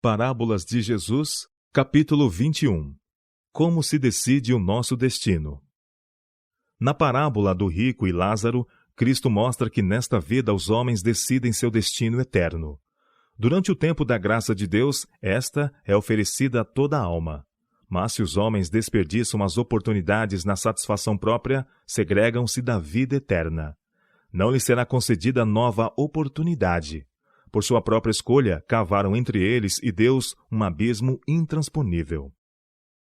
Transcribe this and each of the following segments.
Parábolas de Jesus, capítulo 21. Como se decide o nosso destino? Na parábola do rico e Lázaro, Cristo mostra que nesta vida os homens decidem seu destino eterno. Durante o tempo da graça de Deus, esta é oferecida a toda a alma. Mas se os homens desperdiçam as oportunidades na satisfação própria, segregam-se da vida eterna. Não lhes será concedida nova oportunidade. Por sua própria escolha, cavaram entre eles e Deus um abismo intransponível.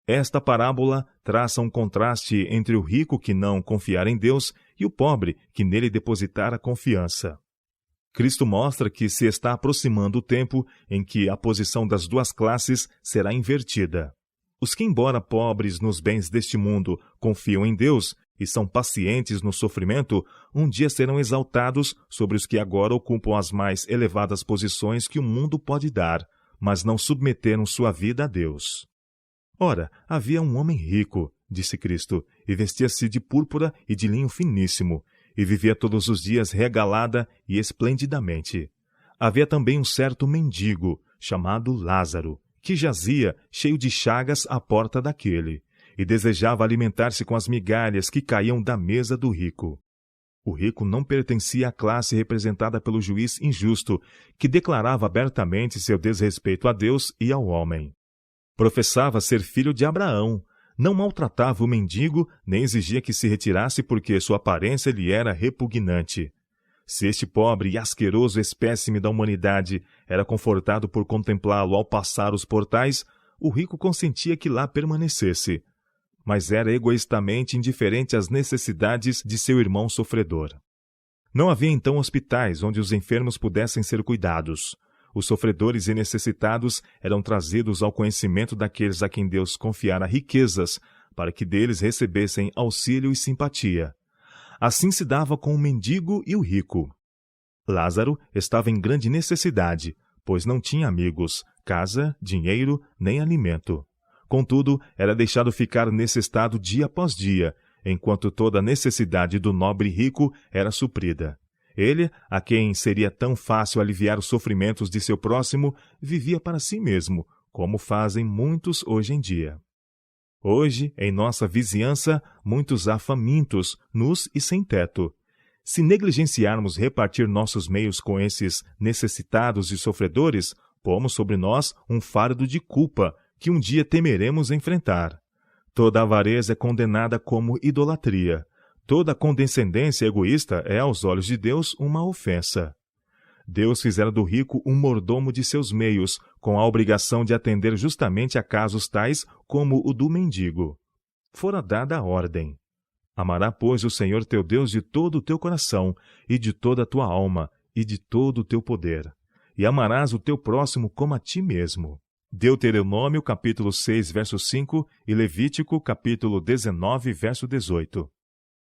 Esta parábola traça um contraste entre o rico que não confiara em Deus e o pobre que nele depositara confiança. Cristo mostra que se está aproximando o tempo em que a posição das duas classes será invertida. Os que, embora pobres nos bens deste mundo, confiam em Deus e são pacientes no sofrimento, um dia serão exaltados sobre os que agora ocupam as mais elevadas posições que o mundo pode dar, mas não submeteram sua vida a Deus. Ora, havia um homem rico, disse Cristo, e vestia-se de púrpura e de linho finíssimo, e vivia todos os dias regalada e esplendidamente. Havia também um certo mendigo, chamado Lázaro, que jazia, cheio de chagas, à porta daquele, e desejava alimentar-se com as migalhas que caíam da mesa do rico. O rico não pertencia à classe representada pelo juiz injusto, que declarava abertamente seu desrespeito a Deus e ao homem. Professava ser filho de Abraão, não maltratava o mendigo, nem exigia que se retirasse porque sua aparência lhe era repugnante. Se este pobre e asqueroso espécime da humanidade era confortado por contemplá-lo ao passar os portais, o rico consentia que lá permanecesse, mas era egoístamente indiferente às necessidades de seu irmão sofredor. Não havia então hospitais onde os enfermos pudessem ser cuidados. Os sofredores e necessitados eram trazidos ao conhecimento daqueles a quem Deus confiara riquezas, para que deles recebessem auxílio e simpatia. Assim se dava com o mendigo e o rico. Lázaro estava em grande necessidade, pois não tinha amigos, casa, dinheiro, nem alimento. Contudo, era deixado ficar nesse estado dia após dia, enquanto toda a necessidade do nobre rico era suprida. Ele, a quem seria tão fácil aliviar os sofrimentos de seu próximo, vivia para si mesmo, como fazem muitos hoje em dia. Hoje, em nossa vizinhança, muitos há famintos, nus e sem teto. Se negligenciarmos repartir nossos meios com esses necessitados e sofredores, pomos sobre nós um fardo de culpa, que um dia temeremos enfrentar. Toda avareza é condenada como idolatria. Toda condescendência egoísta é, aos olhos de Deus, uma ofensa. Deus fizera do rico um mordomo de seus meios, com a obrigação de atender justamente a casos tais como o do mendigo. Fora dada a ordem: amará, pois, o Senhor teu Deus de todo o teu coração, e de toda a tua alma, e de todo o teu poder. E amarás o teu próximo como a ti mesmo. Deuteronômio, capítulo 6, verso 5, e Levítico, capítulo 19, verso 18.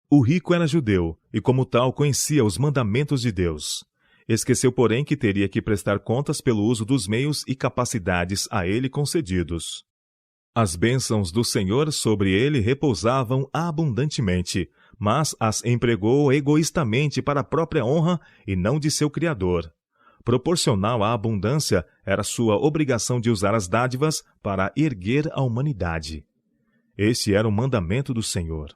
O rico era judeu, e como tal conhecia os mandamentos de Deus. Esqueceu, porém, que teria que prestar contas pelo uso dos meios e capacidades a ele concedidos. As bênçãos do Senhor sobre ele repousavam abundantemente, mas as empregou egoístamente para a própria honra e não de seu Criador. Proporcional à abundância, era sua obrigação de usar as dádivas para erguer a humanidade. Este era o mandamento do Senhor.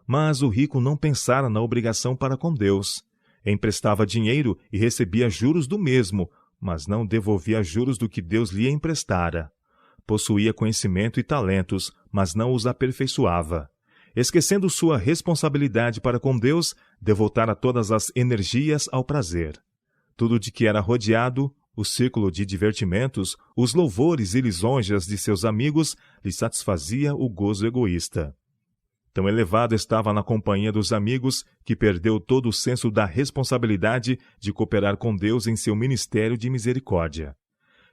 Mas o rico não pensara na obrigação para com Deus. Emprestava dinheiro e recebia juros do mesmo, mas não devolvia juros do que Deus lhe emprestara. Possuía conhecimento e talentos, mas não os aperfeiçoava. Esquecendo sua responsabilidade para com Deus, devotara todas as energias ao prazer. Tudo de que era rodeado, o círculo de divertimentos, os louvores e lisonjas de seus amigos, lhe satisfazia o gozo egoísta. Tão elevado estava na companhia dos amigos que perdeu todo o senso da responsabilidade de cooperar com Deus em seu ministério de misericórdia.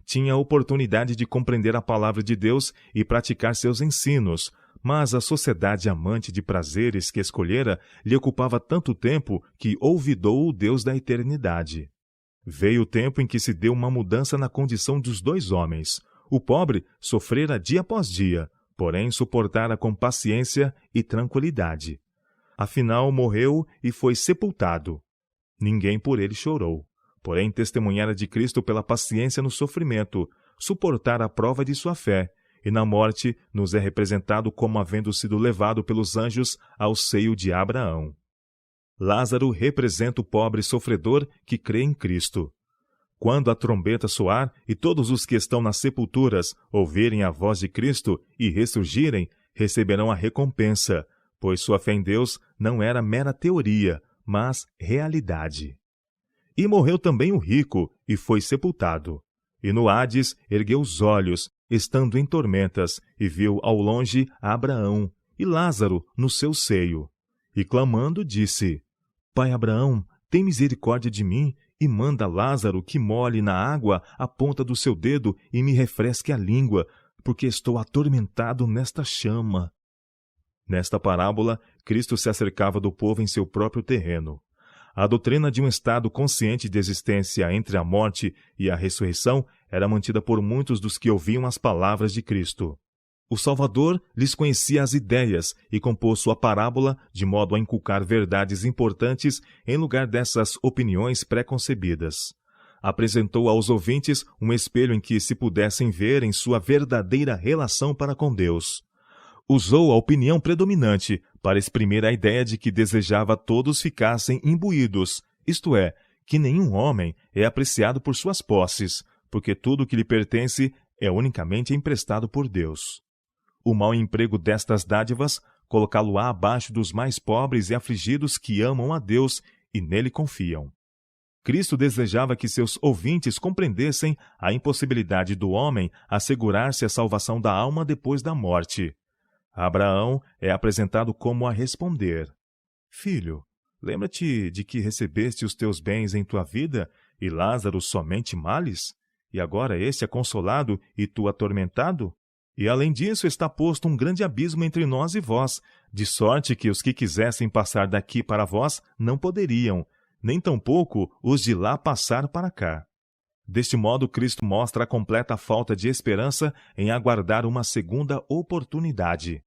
Tinha a oportunidade de compreender a palavra de Deus e praticar seus ensinos, mas a sociedade amante de prazeres que escolhera lhe ocupava tanto tempo que olvidou o Deus da eternidade. Veio o tempo em que se deu uma mudança na condição dos dois homens. O pobre sofrera dia após dia, porém suportara com paciência e tranquilidade. Afinal, morreu e foi sepultado. Ninguém por ele chorou, porém testemunhara de Cristo pela paciência no sofrimento, suportar a prova de sua fé, e na morte nos é representado como havendo sido levado pelos anjos ao seio de Abraão. Lázaro representa o pobre sofredor que crê em Cristo. Quando a trombeta soar e todos os que estão nas sepulturas ouvirem a voz de Cristo e ressurgirem, receberão a recompensa, pois sua fé em Deus não era mera teoria, mas realidade. E morreu também o rico, e foi sepultado. E no Hades ergueu os olhos, estando em tormentas, e viu ao longe Abraão e Lázaro no seu seio. E clamando disse: Pai Abraão, tem misericórdia de mim, e manda Lázaro que molhe na água a ponta do seu dedo e me refresque a língua, porque estou atormentado nesta chama. Nesta parábola, Cristo se acercava do povo em seu próprio terreno. A doutrina de um estado consciente de existência entre a morte e a ressurreição era mantida por muitos dos que ouviam as palavras de Cristo. O Salvador lhes conhecia as ideias e compôs sua parábola de modo a inculcar verdades importantes em lugar dessas opiniões pré-concebidas. Apresentou aos ouvintes um espelho em que se pudessem ver em sua verdadeira relação para com Deus. Usou a opinião predominante para exprimir a ideia de que desejava todos ficassem imbuídos, isto é, que nenhum homem é apreciado por suas posses, porque tudo o que lhe pertence é unicamente emprestado por Deus. O mau emprego destas dádivas colocá-lo-á abaixo dos mais pobres e afligidos que amam a Deus e nele confiam. Cristo desejava que seus ouvintes compreendessem a impossibilidade do homem assegurar-se a salvação da alma depois da morte. Abraão é apresentado como a responder: Filho, lembra-te de que recebeste os teus bens em tua vida, e Lázaro somente males? E agora este é consolado e tu atormentado? E além disso está posto um grande abismo entre nós e vós, de sorte que os que quisessem passar daqui para vós não poderiam, nem tampouco os de lá passar para cá. Deste modo, Cristo mostra a completa falta de esperança em aguardar uma segunda oportunidade.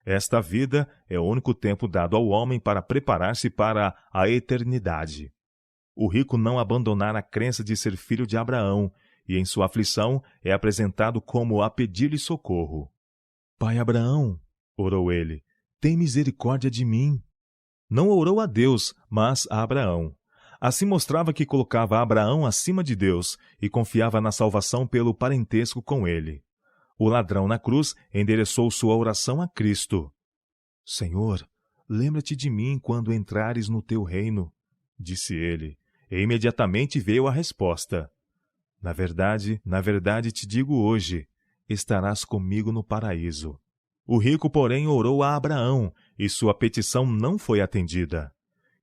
Esta vida é o único tempo dado ao homem para preparar-se para a eternidade. O rico não abandonara a crença de ser filho de Abraão, e em sua aflição é apresentado como a pedir-lhe socorro. Pai Abraão, orou ele, tem misericórdia de mim. Não orou a Deus, mas a Abraão. Assim mostrava que colocava Abraão acima de Deus e confiava na salvação pelo parentesco com ele. O ladrão na cruz endereçou sua oração a Cristo. Senhor, lembra-te de mim quando entrares no teu reino, disse ele, e imediatamente veio a resposta. Na verdade te digo hoje, estarás comigo no paraíso. O rico, porém, orou a Abraão, e sua petição não foi atendida.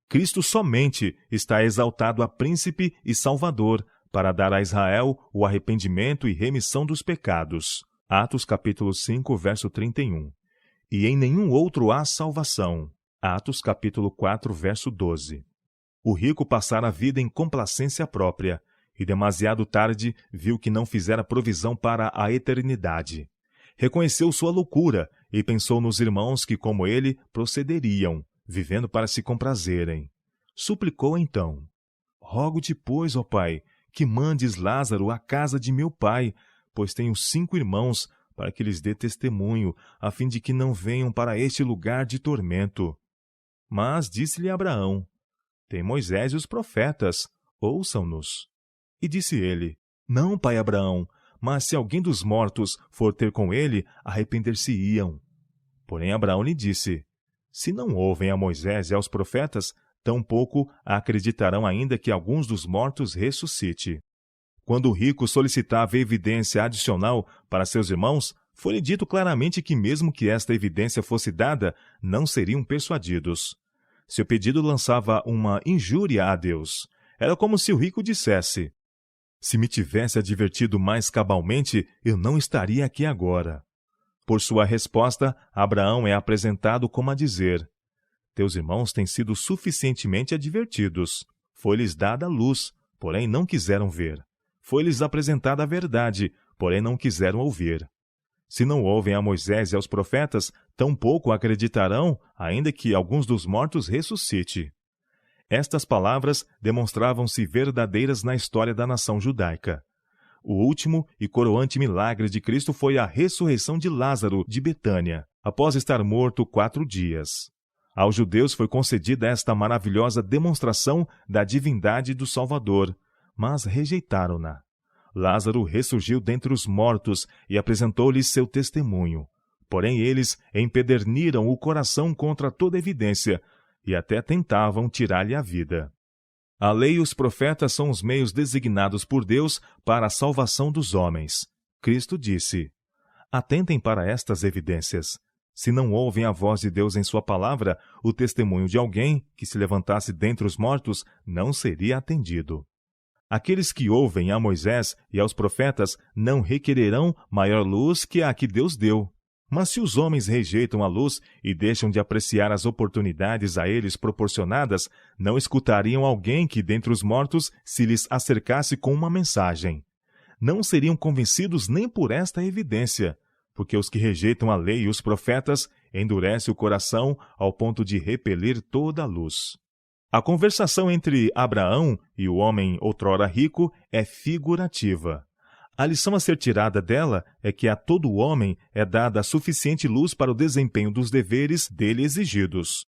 Cristo somente está exaltado a príncipe e salvador para dar a Israel o arrependimento e remissão dos pecados. Atos capítulo 5, verso 31. E em nenhum outro há salvação. Atos capítulo 4, verso 12. O rico passara a vida em complacência própria, e demasiado tarde viu que não fizera provisão para a eternidade. Reconheceu sua loucura e pensou nos irmãos que, como ele, procederiam, vivendo para se comprazerem. Suplicou então: Rogo-te, pois, ó Pai, que mandes Lázaro à casa de meu pai, pois tenho 5 irmãos, para que lhes dê testemunho, a fim de que não venham para este lugar de tormento. Mas disse-lhe Abraão: Tem Moisés e os profetas, ouçam-nos. E disse ele: Não, pai Abraão, mas se alguém dos mortos for ter com ele, arrepender-se-iam. Porém Abraão lhe disse: Se não ouvem a Moisés e aos profetas, tampouco acreditarão ainda que alguns dos mortos ressuscite. Quando o rico solicitava evidência adicional para seus irmãos, foi-lhe dito claramente que mesmo que esta evidência fosse dada, não seriam persuadidos. Seu pedido lançava uma injúria a Deus. Era como se o rico dissesse: Se me tivesse advertido mais cabalmente, eu não estaria aqui agora. Por sua resposta, Abraão é apresentado como a dizer: Teus irmãos têm sido suficientemente advertidos. Foi-lhes dada a luz, porém não quiseram ver. Foi-lhes apresentada a verdade, porém não quiseram ouvir. Se não ouvem a Moisés e aos profetas, tampouco acreditarão, ainda que alguns dos mortos ressuscite. Estas palavras demonstravam-se verdadeiras na história da nação judaica. O último e coroante milagre de Cristo foi a ressurreição de Lázaro de Betânia, após estar morto 4 dias. Aos judeus foi concedida esta maravilhosa demonstração da divindade do Salvador, mas rejeitaram-na. Lázaro ressurgiu dentre os mortos e apresentou-lhes seu testemunho. Porém, eles empederniram o coração contra toda evidência e até tentavam tirar-lhe a vida. A lei e os profetas são os meios designados por Deus para a salvação dos homens. Cristo disse: atentem para estas evidências. Se não ouvem a voz de Deus em sua palavra, o testemunho de alguém que se levantasse dentre os mortos não seria atendido. Aqueles que ouvem a Moisés e aos profetas não requererão maior luz que a que Deus deu. Mas se os homens rejeitam a luz e deixam de apreciar as oportunidades a eles proporcionadas, não escutariam alguém que dentre os mortos se lhes acercasse com uma mensagem. Não seriam convencidos nem por esta evidência, porque os que rejeitam a lei e os profetas endurece o coração ao ponto de repelir toda a luz. A conversação entre Abraão e o homem outrora rico é figurativa. A lição a ser tirada dela é que a todo homem é dada suficiente luz para o desempenho dos deveres dele exigidos.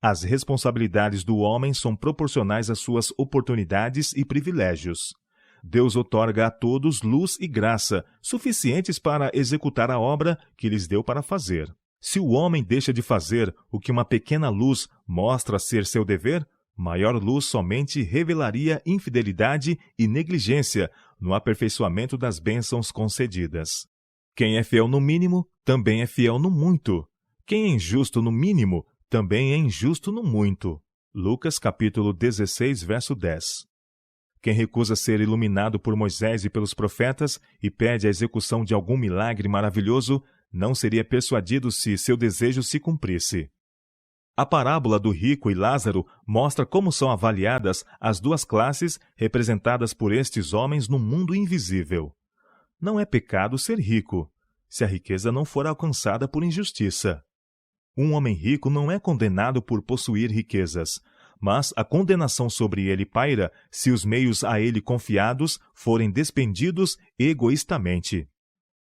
As responsabilidades do homem são proporcionais às suas oportunidades e privilégios. Deus outorga a todos luz e graça, suficientes para executar a obra que lhes deu para fazer. Se o homem deixa de fazer o que uma pequena luz mostra ser seu dever, maior luz somente revelaria infidelidade e negligência no aperfeiçoamento das bênçãos concedidas. Quem é fiel no mínimo, também é fiel no muito. Quem é injusto no mínimo, também é injusto no muito. Lucas capítulo 16, verso 10. Quem recusa ser iluminado por Moisés e pelos profetas e pede a execução de algum milagre maravilhoso, não seria persuadido se seu desejo se cumprisse. A parábola do rico e Lázaro mostra como são avaliadas as duas classes representadas por estes homens no mundo invisível. Não é pecado ser rico, se a riqueza não for alcançada por injustiça. Um homem rico não é condenado por possuir riquezas, mas a condenação sobre ele paira se os meios a ele confiados forem despendidos egoístamente.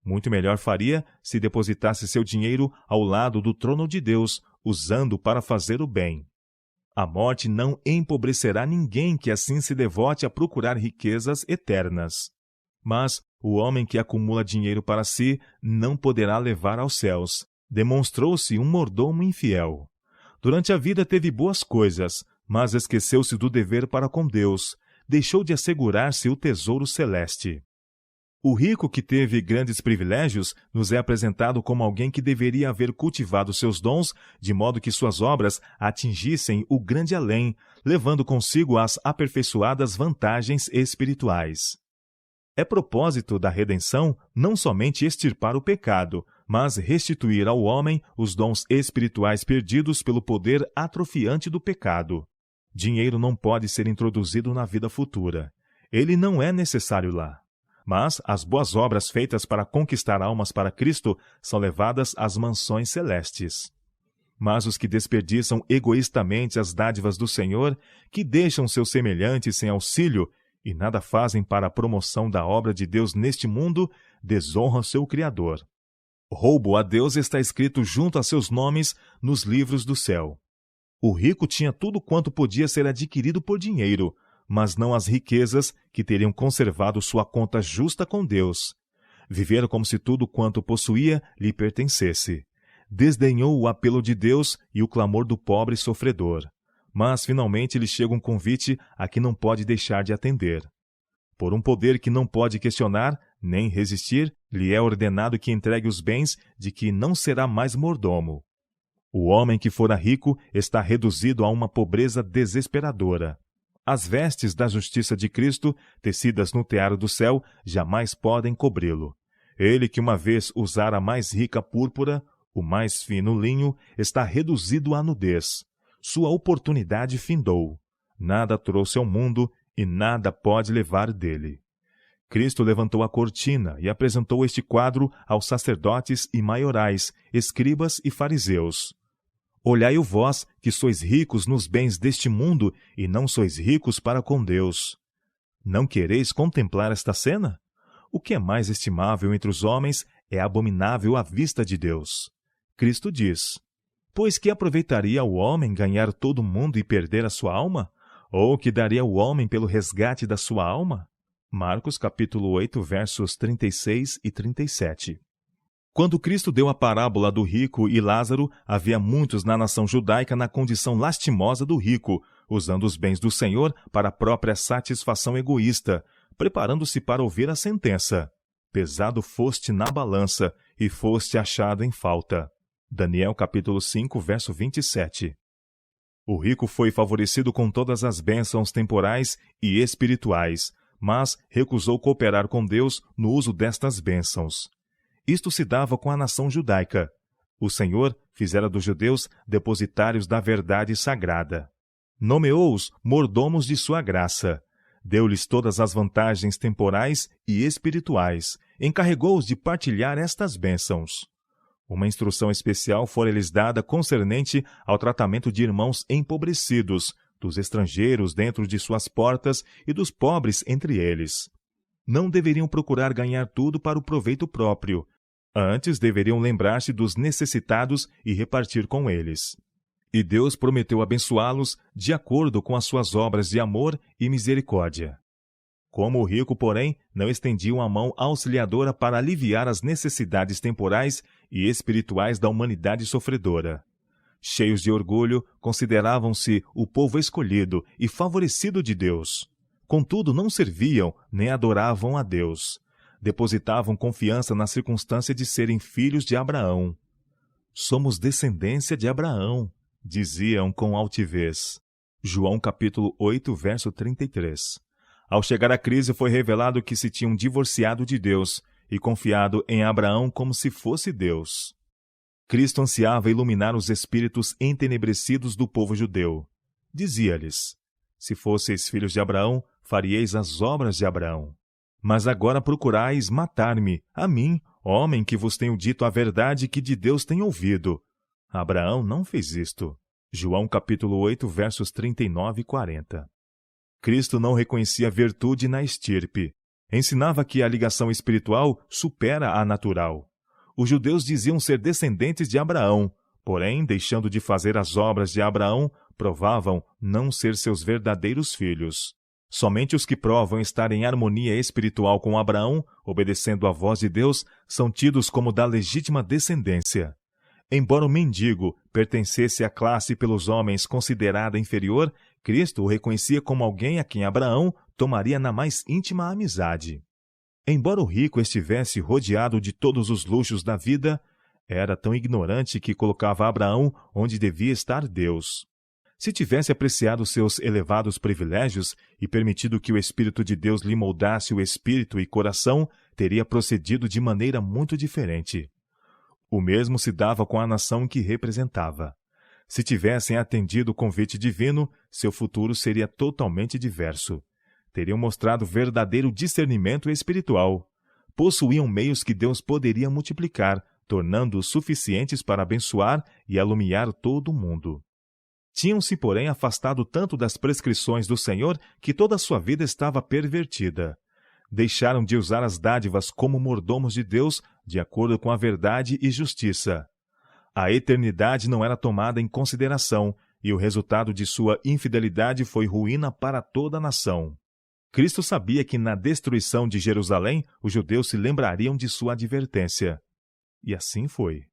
Muito melhor faria se depositasse seu dinheiro ao lado do trono de Deus, usando para fazer o bem. A morte não empobrecerá ninguém que assim se devote a procurar riquezas eternas. Mas o homem que acumula dinheiro para si não poderá levar aos céus. Demonstrou-se um mordomo infiel. Durante a vida teve boas coisas, mas esqueceu-se do dever para com Deus. Deixou de assegurar-se o tesouro celeste. O rico que teve grandes privilégios nos é apresentado como alguém que deveria haver cultivado seus dons de modo que suas obras atingissem o grande além, levando consigo as aperfeiçoadas vantagens espirituais. É propósito da redenção não somente extirpar o pecado, mas restituir ao homem os dons espirituais perdidos pelo poder atrofiante do pecado. Dinheiro não pode ser introduzido na vida futura. Ele não é necessário lá. Mas as boas obras feitas para conquistar almas para Cristo são levadas às mansões celestes. Mas os que desperdiçam egoístamente as dádivas do Senhor, que deixam seus semelhantes sem auxílio e nada fazem para a promoção da obra de Deus neste mundo, desonram seu Criador. Roubo a Deus está escrito junto a seus nomes nos livros do céu. O rico tinha tudo quanto podia ser adquirido por dinheiro, mas não as riquezas que teriam conservado sua conta justa com Deus. Viver como se tudo quanto possuía lhe pertencesse. Desdenhou o apelo de Deus e o clamor do pobre sofredor. Mas finalmente lhe chega um convite a que não pode deixar de atender. Por um poder que não pode questionar, nem resistir, lhe é ordenado que entregue os bens de que não será mais mordomo. O homem que fora rico está reduzido a uma pobreza desesperadora. As vestes da justiça de Cristo, tecidas no tear do céu, jamais podem cobri-lo. Ele que uma vez usara a mais rica púrpura, o mais fino linho, está reduzido à nudez. Sua oportunidade findou. Nada trouxe ao mundo e nada pode levar dele. Cristo levantou a cortina e apresentou este quadro aos sacerdotes e maiorais, escribas e fariseus. Olhai-o vós, que sois ricos nos bens deste mundo, e não sois ricos para com Deus. Não quereis contemplar esta cena? O que é mais estimável entre os homens é abominável à vista de Deus. Cristo diz: pois que aproveitaria o homem ganhar todo o mundo e perder a sua alma? Ou que daria o homem pelo resgate da sua alma? Marcos capítulo 8, versos 36 e 37. Quando Cristo deu a parábola do rico e Lázaro, havia muitos na nação judaica na condição lastimosa do rico, usando os bens do Senhor para a própria satisfação egoísta, preparando-se para ouvir a sentença. Pesado foste na balança e foste achado em falta. Daniel capítulo 5, verso 27. O rico foi favorecido com todas as bênçãos temporais e espirituais, mas recusou cooperar com Deus no uso destas bênçãos. Isto se dava com a nação judaica. O Senhor fizera dos judeus depositários da verdade sagrada. Nomeou-os mordomos de sua graça. Deu-lhes todas as vantagens temporais e espirituais. Encarregou-os de partilhar estas bênçãos. Uma instrução especial fora-lhes dada concernente ao tratamento de irmãos empobrecidos, dos estrangeiros dentro de suas portas e dos pobres entre eles. Não deveriam procurar ganhar tudo para o proveito próprio. Antes deveriam lembrar-se dos necessitados e repartir com eles. E Deus prometeu abençoá-los de acordo com as suas obras de amor e misericórdia. Como o rico, porém, não estendia uma mão auxiliadora para aliviar as necessidades temporais e espirituais da humanidade sofredora. Cheios de orgulho, consideravam-se o povo escolhido e favorecido de Deus. Contudo, não serviam nem adoravam a Deus. Depositavam confiança na circunstância de serem filhos de Abraão. Somos descendência de Abraão, diziam com altivez. João capítulo 8, verso 33. Ao chegar a crise, foi revelado que se tinham divorciado de Deus e confiado em Abraão como se fosse Deus. Cristo ansiava iluminar os espíritos entenebrecidos do povo judeu. Dizia-lhes: se fosseis filhos de Abraão, faríeis as obras de Abraão. Mas agora procurais matar-me, a mim, homem que vos tenho dito a verdade que de Deus tenho ouvido. Abraão não fez isto. João capítulo 8, versos 39 e 40. Cristo não reconhecia virtude na estirpe. Ensinava que a ligação espiritual supera a natural. Os judeus diziam ser descendentes de Abraão, porém, deixando de fazer as obras de Abraão, provavam não ser seus verdadeiros filhos. Somente os que provam estar em harmonia espiritual com Abraão, obedecendo à voz de Deus, são tidos como da legítima descendência. Embora o mendigo pertencesse à classe pelos homens considerada inferior, Cristo o reconhecia como alguém a quem Abraão tomaria na mais íntima amizade. Embora o rico estivesse rodeado de todos os luxos da vida, era tão ignorante que colocava Abraão onde devia estar Deus. Se tivesse apreciado seus elevados privilégios e permitido que o Espírito de Deus lhe moldasse o espírito e coração, teria procedido de maneira muito diferente. O mesmo se dava com a nação que representava. Se tivessem atendido o convite divino, seu futuro seria totalmente diverso. Teriam mostrado verdadeiro discernimento espiritual. Possuíam meios que Deus poderia multiplicar, tornando-os suficientes para abençoar e alumiar todo o mundo. Tinham-se, porém, afastado tanto das prescrições do Senhor que toda a sua vida estava pervertida. Deixaram de usar as dádivas como mordomos de Deus, de acordo com a verdade e justiça. A eternidade não era tomada em consideração, e o resultado de sua infidelidade foi ruína para toda a nação. Cristo sabia que na destruição de Jerusalém, os judeus se lembrariam de sua advertência. E assim foi.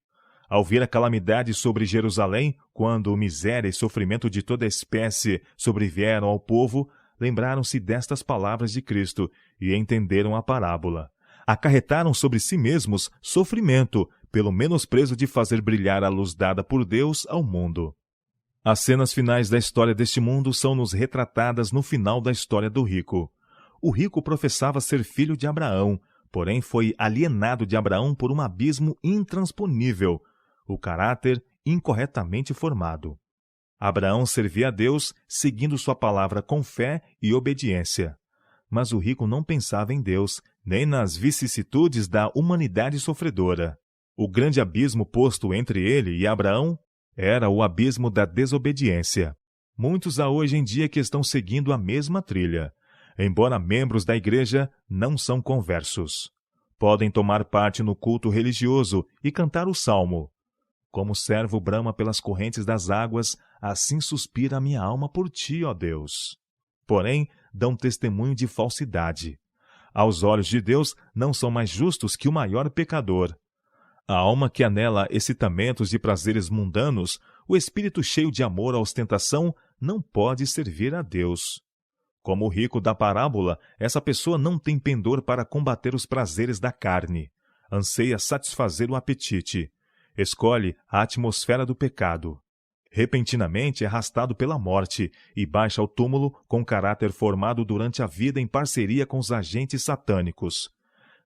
Ao vir a calamidade sobre Jerusalém, quando miséria e sofrimento de toda espécie sobrevieram ao povo, lembraram-se destas palavras de Cristo e entenderam a parábola. Acarretaram sobre si mesmos sofrimento, pelo menosprezo de fazer brilhar a luz dada por Deus ao mundo. As cenas finais da história deste mundo são-nos retratadas no final da história do rico. O rico professava ser filho de Abraão, porém foi alienado de Abraão por um abismo intransponível, o caráter incorretamente formado. Abraão servia a Deus, seguindo sua palavra com fé e obediência. Mas o rico não pensava em Deus, nem nas vicissitudes da humanidade sofredora. O grande abismo posto entre ele e Abraão era o abismo da desobediência. Muitos há hoje em dia que estão seguindo a mesma trilha. embora membros da igreja, não são conversos. Podem tomar parte no culto religioso e cantar o salmo. Como o servo brama pelas correntes das águas, assim suspira a minha alma por ti, ó Deus. Porém, dão testemunho de falsidade. Aos olhos de Deus, não são mais justos que o maior pecador. A alma que anela excitamentos de prazeres mundanos, o espírito cheio de amor à ostentação, não pode servir a Deus. Como o rico da parábola, essa pessoa não tem pendor para combater os prazeres da carne. Anseia satisfazer o apetite. Escolhe a atmosfera do pecado. Repentinamente é arrastado pela morte e baixa ao túmulo com caráter formado durante a vida em parceria com os agentes satânicos.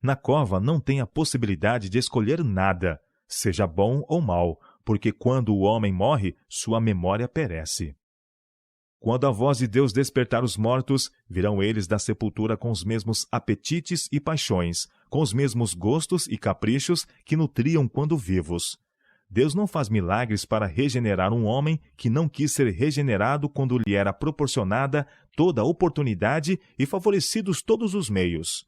Na cova não tem a possibilidade de escolher nada, seja bom ou mal, porque quando o homem morre, sua memória perece. Quando a voz de Deus despertar os mortos, virão eles da sepultura com os mesmos apetites e paixões, com os mesmos gostos e caprichos que nutriam quando vivos. Deus não faz milagres para regenerar um homem que não quis ser regenerado quando lhe era proporcionada toda a oportunidade e favorecidos todos os meios.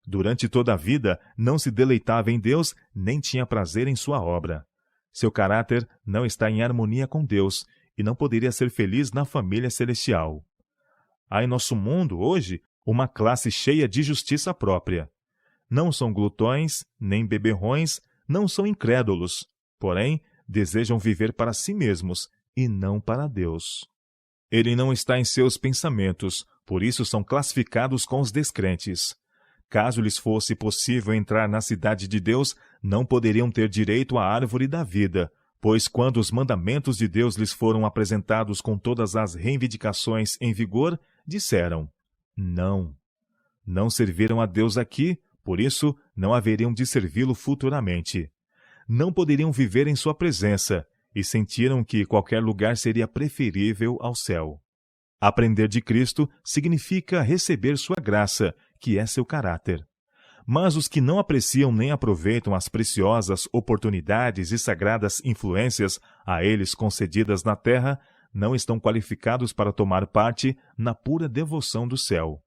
Durante toda a vida, não se deleitava em Deus, nem tinha prazer em sua obra. Seu caráter não está em harmonia com Deus, e não poderia ser feliz na família celestial. Há em nosso mundo, hoje, uma classe cheia de justiça própria. Não são glutões, nem beberrões, não são incrédulos, porém, desejam viver para si mesmos e não para Deus. Ele não está em seus pensamentos, por isso são classificados com os descrentes. Caso lhes fosse possível entrar na cidade de Deus, não poderiam ter direito à árvore da vida, pois quando os mandamentos de Deus lhes foram apresentados com todas as reivindicações em vigor, disseram: não. Não serviram a Deus aqui, por isso não haveriam de servi-lo futuramente. Não poderiam viver em sua presença, e sentiram que qualquer lugar seria preferível ao céu. Aprender de Cristo significa receber sua graça, que é seu caráter. Mas os que não apreciam nem aproveitam as preciosas oportunidades e sagradas influências a eles concedidas na terra, não estão qualificados para tomar parte na pura devoção do céu.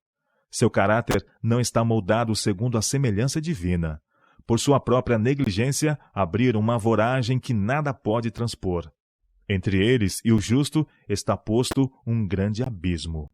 Seu caráter não está moldado segundo a semelhança divina. Por sua própria negligência, abriram uma voragem que nada pode transpor. Entre eles e o justo está posto um grande abismo.